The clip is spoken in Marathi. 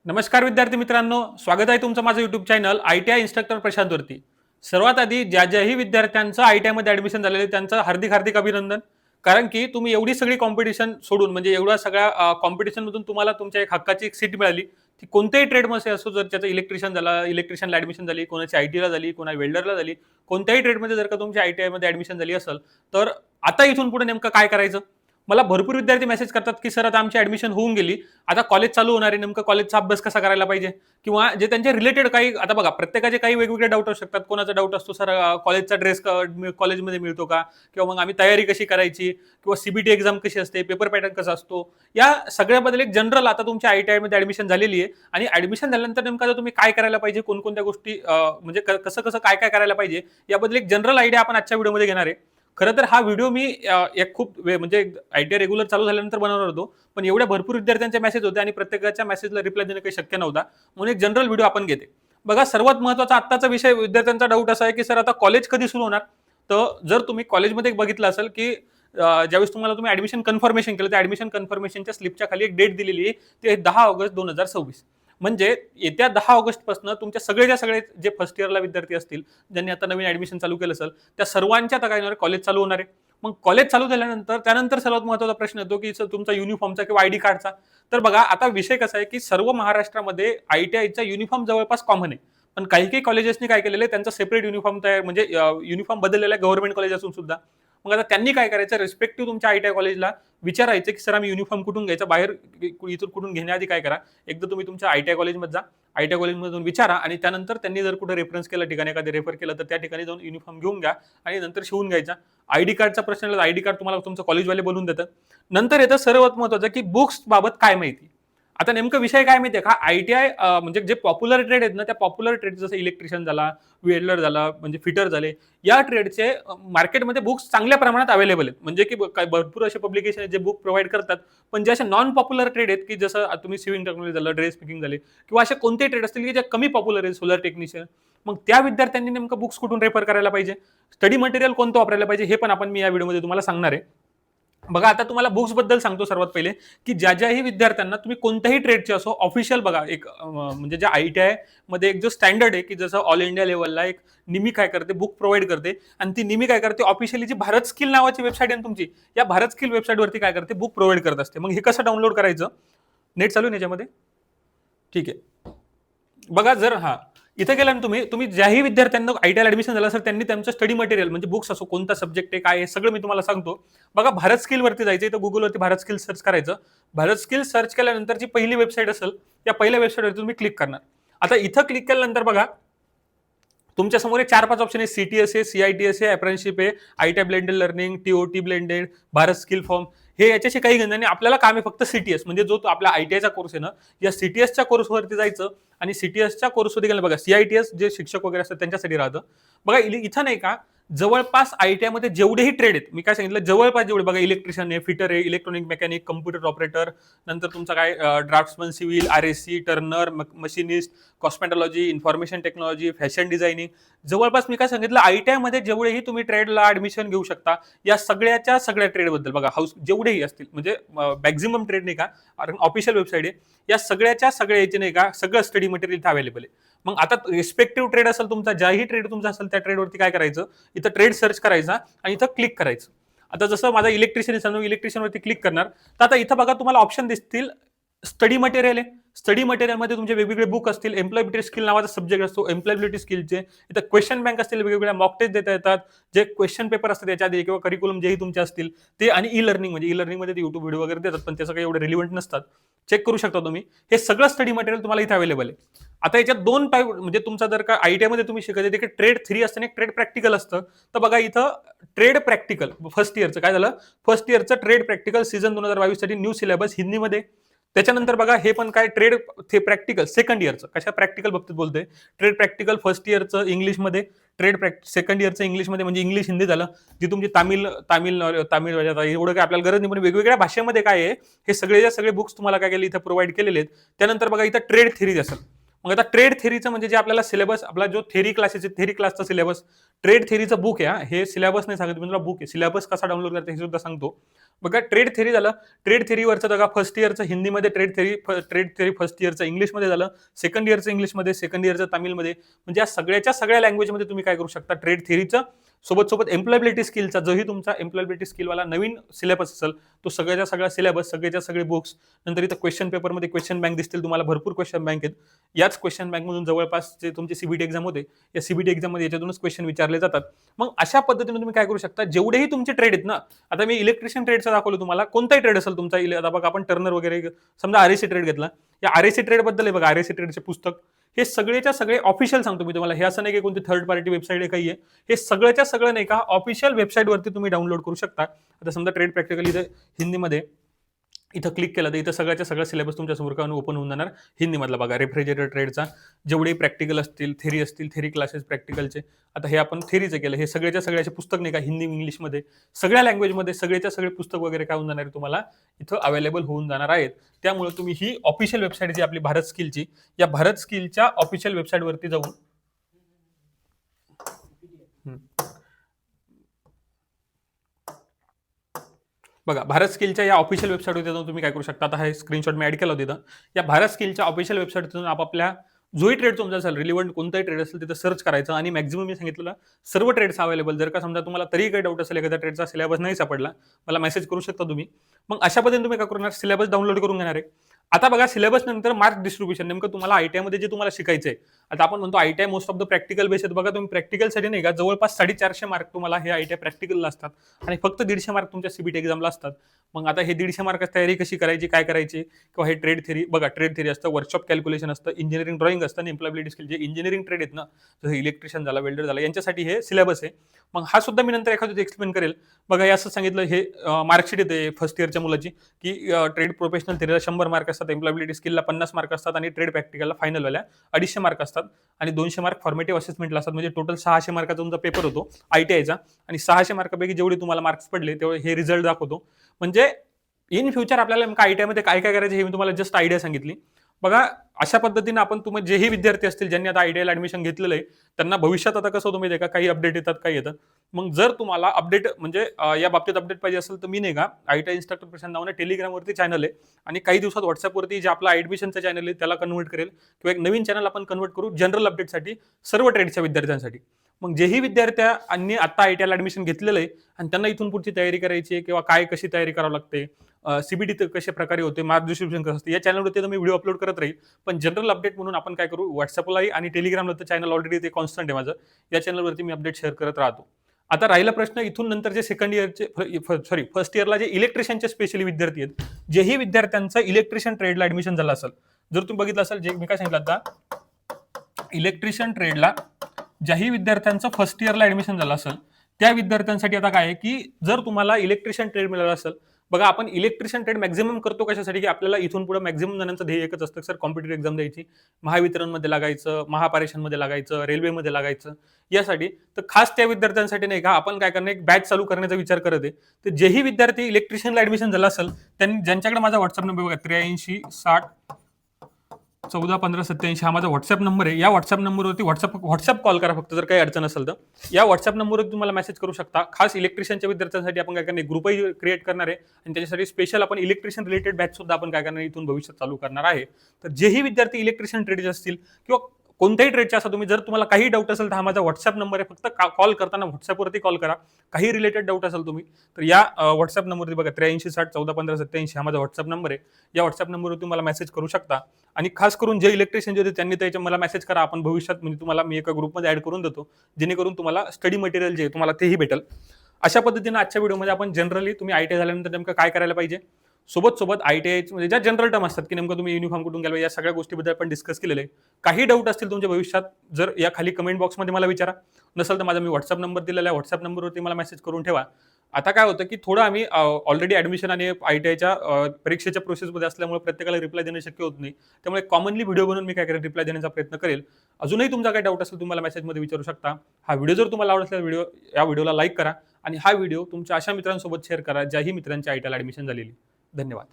नमस्कार विद्यार्थी मित्रांनो, स्वागत आहे तुमचं माझं YouTube चॅनल ITI इन्स्ट्रक्टर प्रशांतवरती. सर्वात आधी ज्याही विद्यार्थ्यांचं ITI मध्ये ॲडमिशन झालेलं आहे त्यांचं हार्दिक हार्दिक अभिनंदन. कारण की तुम्ही एवढी सगळी कॉम्पिटिशन सोडून म्हणजे एवढ्या सगळ्या कॉम्पिटिशनमधून तुम्हाला तुमच्या एक हक्काची एक सीट मिळाली. ती कोणत्याही ट्रेडमध्ये असो, जर त्याचं इलेक्ट्रिशियन झाला, इलेक्ट्रिशियनला ॲडमिशन झाली, कोणाची ITला झाली, कोणा वेल्डरला झाली, कोणत्याही ट्रेडमध्ये जर का तुमची ITI मध्ये ॲडमिशन झाली असेल, तर आता इथून पुढे नेमकं काय करायचं? मला भरपूर विद्यार्थी मेसेज करतात की सर आता आमची ॲडमिशन होऊन गेली, आता कॉलेज चालू होणार आहे, नेमकं कॉलेजचा अभ्यास कसा करायला पाहिजे? किंवा जे त्यांचे रिलेटेड काही आता बघा प्रत्येकाचे काही वेगवेगळे डाऊट असू शकतात. कोणाचा डाऊट असतो सर कॉलेजचा ड्रेस कॉलेजमध्ये मिळतो का? किंवा मग आम्ही तयारी कशी करायची? किंवा CBT एक्झाम कशी असते? पेपर पॅटर्न कसा असतो? या सगळ्याबद्दल एक जनरल आता तुमच्या ITI मध्ये ॲडमिशन झालेली आहे आणि ॲडमिशन झाल्यानंतर नेमकं आता तुम्ही काय करायला पाहिजे? कोणकोणत्या गोष्टी म्हणजे कसं कसं काय काय करायला पाहिजे? याबद्दल एक जनरल आयडिया आपण आजच्या व्हिडिओमध्ये घेणार आहे. खरं तर हा व्हिडिओ मी एक खूप म्हणजे ITI रेग्युलर चालू झाल्यानंतर बनवणार होतो, पण एवढ्या भरपूर विद्यार्थ्यांचे मेसेज होते आणि प्रत्येकाच्या मेसेजला रिप्लाय देणं काही शक्य नव्हता, म्हणून एक जनरल व्हिडिओ आपण घेते. बघा, सर्वात महत्त्वाचा आत्ताचा विषय विद्यार्थ्यांचा डाऊट असा आहे की सर आता कॉलेज कधी सुरू होणार? तर जर तुम्ही कॉलेजमध्ये बघितलं असेल की ज्यावेळेस तुम्ही ॲडमिशन कन्फर्मेशन केलं, त्या ॲडमिशन कन्फर्मेशनच्या स्लिपच्या खाली एक डेट दिलेली आहे, ते 10 ऑगस्ट 2026. म्हणजे येत्या 10 ऑगस्टपासून तुमच्या सगळेच्या सगळे जे फर्स्ट इयरला विद्यार्थी असतील, ज्यांनी आता नवीन ॲडमिशन चालू केलं असेल, त्या सर्वांच्या आता काय होणार, कॉलेज चालू होणार आहे. मग कॉलेज चालू झाल्यानंतर त्यानंतर सर्वात महत्त्वाचा प्रश्न येतो की तुमचा युनिफॉर्मचा किंवा ID कार्डचा. तर बघा, आता विषय कसा आहे की सर्व महाराष्ट्रामध्ये ITIचा युनिफॉर्म जवळपास कॉमन आहे. पण काही काही कॉलेजेसनी काय केलेलं आहे, त्यांचा सेपरेट युनिफॉर्म तयार म्हणजे युनिफॉर्म बदललेला आहे गव्हर्नमेंट कॉलेज असून सुद्धा. मग आता त्यांनी काय करायचं, रिस्पेक्टिव्ह तुमच्या ITI कॉलेजला विचारायचं की सर आम्ही युनिफॉर्म कुठून घ्यायचा, बाहेर इथून कुठून घेण्याआधी काय करा, एकदा तुम्ही तुमच्या ITI कॉलेजमध्ये जा, ITI कॉलेजमधून विचारा आणि त्यानंतर त्यांनी जर कुठे रेफरन्स केला, ठिकाणी एखादे रेफर केलं, तर त्या ठिकाणी जाऊन युनिफॉर्म घेऊन घ्या आणि नंतर शिवून घ्यायचा. ID कार्डचा प्रश्न आला, ID कार्ड तुम्हाला तुमचं कॉलेजवाले बोलून देतात. नंतर येतं सर्वात महत्त्वाचं की बुक्स बाबत काय माहिती. आता नेमकं विषय काय माहितीये का, ITI म्हणजे जे पॉप्युलर ट्रेड आहेत ना, त्या पॉप्युलर ट्रेड जसं इलेक्ट्रिशियन झाला, वेल्डर झाला, म्हणजे फिटर झाले, या ट्रेडचे मार्केटमध्ये बुक्स चांगल्या प्रमाणात अवेलेबल आहेत. म्हणजे की भरपूर असे पब्लिकेशन आहेत जे बुक प्रोव्हाइड करतात. पण जे असे नॉन पॉप्युलर ट्रेड आहेत की जसं तुम्ही सिव्हिंग टेक्नॉलॉजी झालं, ड्रेस मेकिंग झाले, किंवा असे कोणते ट्रेड असतील की जे कमी पॉप्युलर आहेत, सोलर टेक्निशियन, मग त्या विद्यार्थ्यांनी नेमकं बुक्स कुठून रेफर करायला पाहिजे, स्टडी मटेरियल कोणतं वापरायला पाहिजे, हे पण मी या व्हिडिओमध्ये तुम्हाला सांगणार आहे. बघा, आता तुम्हाला बुक्स बद्दल सांगतो सर्वात पहिले की ज्याही विद्यार्थ्यांना तुम्ही कोणत्याही ट्रेडचे असो, ऑफिशियल बघा एक म्हणजे जे ITI मध्ये एक जो स्टँडर्ड आहे की जसं ऑल इंडिया लेवलला एक निमी काय करते, बुक प्रोव्हाइड करते आणि ती निमी काय करते, ऑफिशियली जी भारत स्किल नावाची वेबसाईट आहे तुमची, या भारत स्किल वेबसाईटवरती काय करते, बुक प्रोव्हाइड करत असते. मग हे कसं डाउनलोड करायचं? नेट चालू आहे याच्यामध्ये? ठीक आहे. बघा, जर इथे गेला ना तुम्ही तुम्ही ज्याही विद्यार्थ्यांना ITI ऍडमिशन झालं असेल, त्यांनी त्यांचं स्टडी मटेरियल म्हणजे बुक्स असो, कोणता सब्जेक्ट आहे, काय आहे, सगळं मी तुम्हाला सांगतो. बघा, भारत स्किल वरती जायचं, इथं गुगलवरती भारत स्किल सर्च करायचं. भारत स्किल सर्च केल्यानंतर जी पहिली वेबसाईट असेल, त्या पहिल्या वेबसाईटवरती तुम्ही क्लिक करणार. आता इथं क्लिक केल्यानंतर बघा, तुमच्या समोर 4-5 ऑप्शन आहे. CTS आहे, CITS आहे, अप्रेंटिसशिप आहे, ITI blended learning, TOT blended, Bharat skill form. हे याच्याशी काही घेणं नाही. आपल्याला काम आहे फक्त CTS, म्हणजे जो आपला ITIचा कोर्स आहे ना, या CTSच्या कोर्सवरती जायचं आणि CTSच्या कोर्सवरती गेलं. बघा, CITS जे शिक्षक वगैरे असतात त्यांच्यासाठी राहतं. बघा, इथं नाही का, जवळपास ITI मध्ये जेवढेही ट्रेड आहेत, मी काय सांगितलं, जवळपास जेवढे बघा, इलेक्ट्रिशियन आहे, फिटर आहे, इलेक्ट्रॉनिक मेकॅनिक, कम्प्युटर ऑपरेटर, नंतर तुमचा काय draughtsman civil, RSC, Turner, machinist, cosmetology, information technology, fashion designing, जवळपास मी काय सांगितलं, ITI मध्ये जेवढेही तुम्ही ट्रेडला ऍडमिशन घेऊ शकता, या सगळ्याच्या सगळ्या ट्रेडबद्दल बघा, हाऊस जेवढेही असतील, म्हणजे मॅक्झिमम ट्रेड नाही का, ऑफिशियल वेबसाईट आहे, या सगळ्याच्या सगळ्या याचे नाही का, सगळं स्टडी मटेरियल इथं अवेलेबल आहे. मग आता रिस्पेक्टिव्ह ट्रेड असेल तुमचा, ज्याही ट्रेड तुमचा असेल, त्या ट्रेडवरती काय करायचं, इथं ट्रेड सर्च करायचा आणि इथं क्लिक करायचं. आता जसं माझा इलेक्ट्रिशियनवरती क्लिक करणार, तर आता इथं बघा तुम्हाला ऑप्शन दिसतील. स्टडी मटेरियल आहे, स्टडी मटेरियलमध्ये तुमचे वेगवेगळे बुक असतील. एम्प्लॉयबिलिटी स्किल नावाचा सब्जेक्ट असतो, एम्प्लॉयबिलिटी स्किलचे. इथं क्वेश्चन बँक असतील, वेगवेगळ्या मॉक टेस्ट देता येतात, जे क्वेश्चन पेपर असतात त्याच्या आधी किंवा करिक्युलम जेही तुमचे असतील ते, आणि ई लर्निंग म्हणजे मध्ये ते युट्यूब व्हिडिओ वगैरे देतात, पण त्याचं काही एवढे रिलिव्हंट नसतात, चेक करू शकता तुम्ही. हे सगळं स्टडी मटेरियल तुम्हाला इथे अवेलेबल आहे. आता याच्यात 2 टाईप, म्हणजे तुमचा जर का ITI मध्ये तुम्ही शिकायचं, तिकडे ट्रेड 3 असतं आणि एक ट्रेड प्रॅक्टिकल असतं. तर बघा, इथं ट्रेड प्रॅक्टिकल फर्स्ट इयरचं काय झालं, फर्स्ट इयरचं ट्रेड प्रॅक्टिकल सीझन 2022 साठी न्यू सिलेबस हिंदीमध्ये. त्याच्यानंतर बघा, हे पण काय ट्रेड प्रॅक्टिकल सेकंड इयरचं, कशा प्रॅक्टिकल बाबतीत बोलतोय, ट्रेड प्रॅक्टिकल फर्स्ट इयरचं इंग्लिशमध्ये, सेकंड इयरचं इंग्लिशमध्ये, म्हणजे इंग्लिश हिंदी झालं. जी तुमची तामिळ एवढं काय आपल्याला गरज नाही, पण वेगवेगळ्या भाषेमध्ये काय आहे, हे सगळे सगळे बुक्स तुम्हाला काय केले इथं प्रोव्हाइड केलेले आहेत. त्यानंतर बघा, इथं ट्रेड थेरी असेल. मग आता ट्रेड थेरीचं म्हणजे जे आपल्याला सिलेबस, आपला जो थेरी क्लासेस, थेरी क्लासचा सिलेबस, ट्रेड थेरीचं बुक आहे. हे सिलेबस नाही सांगत मी तुला, बुक आहे. सिलेबस कसा डाउनलोड करता हे सुद्धा सांगतो. बघा ट्रेड थेरी झालं. ट्रेड थेरीवरचं बघा फर्स्ट इयरचं हिंदीमध्ये ट्रेड थेरी फर्स्ट इयरचं इंग्लिशमध्ये झालं, सेकंड इयरचं इंग्लिशमध्ये, सेकंड इयरचं तामिळमध्ये. म्हणजे या सगळ्याच्या सगळ्या लँग्वेजमध्ये तुम्ही काय करू शकता, ट्रेड थेरीचं सोबत सोबत एम्प्लॉयबिलिटी स्किलचा जोही तुमचा एम्प्लॉयबिलिटी स्किलवाला नवीन सिलेबस असेल तो सगळ्याच्या सगळा सिलेबस, सगळ्याच्या सगळे बुक्स, नंतर इथं क्वेश्चन पेपरमध्ये क्वेश्चन बँक दिसतील तुम्हाला, भरपूर क्वेश्चन बँक आहेत. याच क्वेश्चन बँकमधून जवळपास जे तुमची सीबीटी एक्झाम होते या सीबीटी एक्झाममध्ये याच्यातूनच क्वेश्चन विचारले जातात. मग अशा पद्धतीने तुम्ही काय करू शकता, जेवढेही तुमचे ट्रेड आहेत ना, आता मी इलेक्ट्रिशियन ट्रेडचा दाखवलं तुम्हाला, कोणताही ट्रेड असेल तुमचा, आता बघा आपण टर्नर वगैरे समजा आरएसी ट्रेड घेतला, या आरएसी ट्रेड बद्दल आहे बघा, आरएसी ट्रेडचे पुस्तक हे सगळेच्या सगळे ऑफिशियल सांगतो मी तुम्हाला, हे असं नाही की कोणती थर्ड पार्टी वेबसाईट आहे काही आहे, हे सगळ्याच्या सगळं नाही का ऑफिशियल वेबसाईटवरती तुम्ही डाउनलोड करू शकता. आता समजा ट्रेड प्रॅक्टिकल इथं हिंदीमध्ये इथं क्लिक केलं तर इथं सगळ्याच्या सगळा सिलेबस तुमच्या समोर ओपन होऊन जाणार हिंदीमधला बघा, रेफ्रिजरेटर ट्रेडचा जेवढे प्रॅक्टिकल असतील, थेरी क्लासेस प्रॅक्टिकलचे. आता हे आपण थेरीचं केलं, हे सगळ्याच्या सगळ्याचे पुस्तक नाही का हिंदी इंग्लिशमध्ये सगळ्या लँग्वेजमध्ये सगळेच्या सगळे पुस्तक वगैरे काय होऊन जाणार आहे तुम्हाला इथं अवेलेबल होऊन जाणार आहेत. त्यामुळे तुम्ही ही ऑफिशियल वेबसाईट जी आपली भारत स्किलची, या भारत स्किलच्या ऑफिशियल वेबसाईटवरती जाऊन बघा, भारत स्किलच्या या ऑफिशियल वेबसाईटवर जाऊन तुम्ही काय करू शकता, आता हा स्क्रीनशॉट मी ऍड केला होता तिथं, या भारत स्किलच्या ऑफिशियल वेबसाईटतून आपापल्या जोही ट्रेड तुमचा असेल, रिलिव्हंट कोणताही ट्रेड असेल तिथं सर्च करायचं आणि मॅक्झिमम मी सांगितलेलं सर्व ट्रेड्स अवेलेबल. जर का समजा तुम्हाला तरी काही डाऊट असेल, एखाद्या ट्रेडचा सिलेबस नाही सापडला, मला मेसेज करू शकता तुम्ही. मग अशा पद्धतीने तुम्ही काय करणार, सिलेबस डाउनलोड करून घेणार आहे. आता बघा सिलेबस नंतर मार्क डिस्ट्रीब्युशन, नेमकं तुम्हाला आयटीआय मध्ये जे तुम्हाला शिकायचंय, आता आपण म्हणतो ITI most of the practical base आहेत. बघा तुम्ही प्रॅक्टिकलसाठी नाही का जवळपास 450 मार्क तुम्हाला हे आयटीआय प्रॅक्टिकलला असतात आणि फक्त 150 मार्क तुमच्या सीबीटी एक्झामला असतात. मग आता हे 150 मार्काची तयारी कशी करायची, काय करायची, किंवा हे ट्रेड थेरी बघा, ट्रेड थेरी असतं, वर्कशॉप कॅल्क्युलेशन असतं, इंजिनिअरिंग ड्रॉइंग असतं आणि एम्प्लॉयबिलिटी स्किल, जे इंजिनिअरिंग ट्रेड आहेत ना, जसं इलेक्ट्रिशियन झाला, वेल्डर झाला, यांच्यासाठी हे सिलेबस आहे. मग हा सुद्धा मी नंतर एखादं एक्सप्लेन करेल. बघा हे असं सांगितलं, हे मार्कशीट येते फर्स्ट इयरच्या मुलाची की ट्रेड प्रोफेशनल थेरीला 100 मार्क असतात, एम्प्लॉयबिलिटी स्किलला 50 मार्क असतात आणि ट्रेड प्रॅक्टिकलला फायनलवाल्या 250 मार्क असतात आणि 200 मार्क फॉर्मेटिव्ह असेसमेंटला असतात. म्हणजे टोटल 600 मार्काचा तुमचा पेपर होतो आयटीआयचा आणि 600 मार्कापैकी जेवढे तुम्हाला मार्क्स पडले तेवढे हे रिझल्ट दाखवतो. म्हणजे इन फ्युचर आपल्याला आयटीआय मध्ये काय काय करायचं हे मी तुम्हाला जस्ट आयडिया सांगितली. बघा अशा पद्धतीने आपण तुम्ही जेही विद्यार्थी असतील ज्यांनी आता आयटीआयला ऍडमिशन घेतलेलं आहे त्यांना भविष्यात आता कसं होतं माहिती आहे का, काही अपडेट येतात, काही येतात. मग जर तुम्हाला अपडेट म्हणजे या बाबतीत अपडेट पाहिजे असेल तर मी नाही का आयटीआय इन्स्ट्रक्टर प्रशांत नावाने टेलिग्रामवरती चॅनल आहे आणि काही दिवसात व्हॉट्सअपवरती जे आपला ऍडमिशनचं चॅनल आहे त्याला कन्वर्ट करेल किंवा एक नवीन चॅनल आपण कन्वर्ट करू जनरल अपडेटसाठी सर्व ट्रेडच्या विद्यार्थ्यांसाठी. मग जेही विद्यार्थ्यांनी आता आयटीआयला ऍडमिशन घेतलेलं आहे आणि त्यांना इथून पुढची तयारी करायची आहे किंवा काय कशी तयारी करावी लागते, सीबीटी कशा प्रकारे होते, मार्क डिस्ट्रीब्युशन कसं असते, या चॅनलवरती मी व्हिडिओ अपलोड करत राहील. पण जनरल अपडेट म्हणून आपण काय करू, व्हॉट्सअपलाही आणि टेलिग्रामला तर चॅनल ऑलरेडी ते कॉन्स्टंट आहे माझं, या चॅनलवरती मी अपडेट शेअर करत राहतो. आता राहिला प्रश्न इथून नंतर जे सेकंड इयरचे फर्स्ट इयरला जे इलेक्ट्रिशियनचे स्पेशली विद्यार्थी आहेत, जेही विद्यार्थ्यांचं इलेक्ट्रिशियन ट्रेडला ऍडमिशन झालं असेल, जर तुम्ही बघितलं असेल जे मी काय सांगितलं आता, इलेक्ट्रिशियन ट्रेडला ज्याही विद्यार्थ्यांचं फर्स्ट इयरला ऍडमिशन झालं असेल त्या विद्यार्थ्यांसाठी आता काय आहे की जर तुम्हाला इलेक्ट्रिशियन ट्रेड मिळाला असेल, बघा आपण इलेक्ट्रिशियन ट्रेड मॅक्झिमम करतो कशासाठी की आपल्याला इथून पुढे मॅक्झिमम जणांचं ध्येय एकच असतं, सर कॉम्पिटेटिव्ह एक्झाम द्यायची, महावितरणमध्ये लागायचं, महापारेषणमध्ये लागायचं, रेल्वेमध्ये लागायचं, यासाठी. तर खास त्या विद्यार्थ्यांसाठी नाही का आपण काय करणार, एक बॅच चालू करण्याचा विचार करत आहे. तर जेही विद्यार्थी इलेक्ट्रिशियनला ऍडमिशन झालं असेल त्यांनी, ज्यांच्याकडे माझा व्हॉट्सअप नंबर बघा 83 60 14 15 87 हा माझा व्हॉट्सअप नंबर आहे, या व्हॉट्सअप नंबरवरती व्हॉट्सअप कॉल करा फक्त, जर काही अडचण असेल तर या व्हॉट्सअप नंबरवरती तुम्हाला मेसेज करू शकता. खास इलेक्ट्रिशियनच्या विद्यार्थ्यांसाठी आपण काय करणार, ग्रुपही क्रिएट करणार आहे आणि त्याच्यासाठी स्पेशल आपण इलेक्ट्रिशियन रिलेटेड बॅच सुद्धा आपण काय करणार इथून भविष्यात चालू करणार आहे. तर जेही विद्यार्थी इलेक्ट्रिशियन ट्रेडचे असतील किंवा कोणत्याही ट्रेडचे असा तुम्ही, जर तुम्हाला काही डाऊट असेल तर हा माझा व्हॉट्सअप नंबर आहे, फक्त कॉल करताना व्हॉट्सअपवरती कॉल करा. काही रिलेटेड डाऊट असेल तुम्ही तर या व्हॉट्सअप नंबरवरती बघा 83 60 14 15 87 हा माझा व्हॉट्सअप नंबर आहे, या व्हॉट्सअप नंबरवरती तुम्हाला मेसेज करू शकता. आणि खास करून जे इलेक्ट्रिशियन जे होते त्यांनी त्याच्या मला मेसेज करा, आपण भविष्यात म्हणजे तुम्हाला मी एका ग्रुपमध्ये ऍड करून देतो जेणेकरून तुम्हाला स्टडी मटेरियल जे तुम्हाला तेही भेटेल. अशा पद्धतीने आजच्या व्हिडिओमध्ये आपण जनरली तुम्ही आयटीआय झाल्यानंतर नेमकं काय करायला पाहिजे, सोबत आयटीआय म्हणजे ज्या जनरल टर्म असतात की नेमकं तुम्ही युनिफॉर्म कुठून घ्याल, या सगळ्या गोष्टीबद्दल आपण डिस्कस केलेलं आहे. काही डाऊट असतील तुमच्या भविष्यात जर या खाली कमेंट बॉक्समध्ये मला विचारा, नसेल तर माझा मी व्हॉट्सअप नंबर दिलेला आहे, व्हॉट्सअप नंबरवरती मला मेसेज करून ठेवा. आता काय होतं की थोडं आम्ही ऑलरेडी ऍडमिशन आणि आयटीआयच्या परीक्षेच्या प्रोसेसमध्ये असल्यामुळे प्रत्येकाला रिप्लाय देणं शक्य होत नाही, त्यामुळे कॉमनली व्हिडिओ बनवून मी काय करेल रिप्लाय देण्याचा प्रयत्न करेल. अजूनही तुमचा काही डाऊट असेल तुम्हाला मेसेजमध्ये विचारू शकता. हा व्हिडिओ जर तुम्हाला आवडला असेल या व्हिडिओला लाईक करा आणि हा व्हिडिओ तुमच्या अशा मित्रांसोबत शेअर करा ज्याही मित्रांची आयटीआयला ऍडमिशन झालेली. धन्यवाद.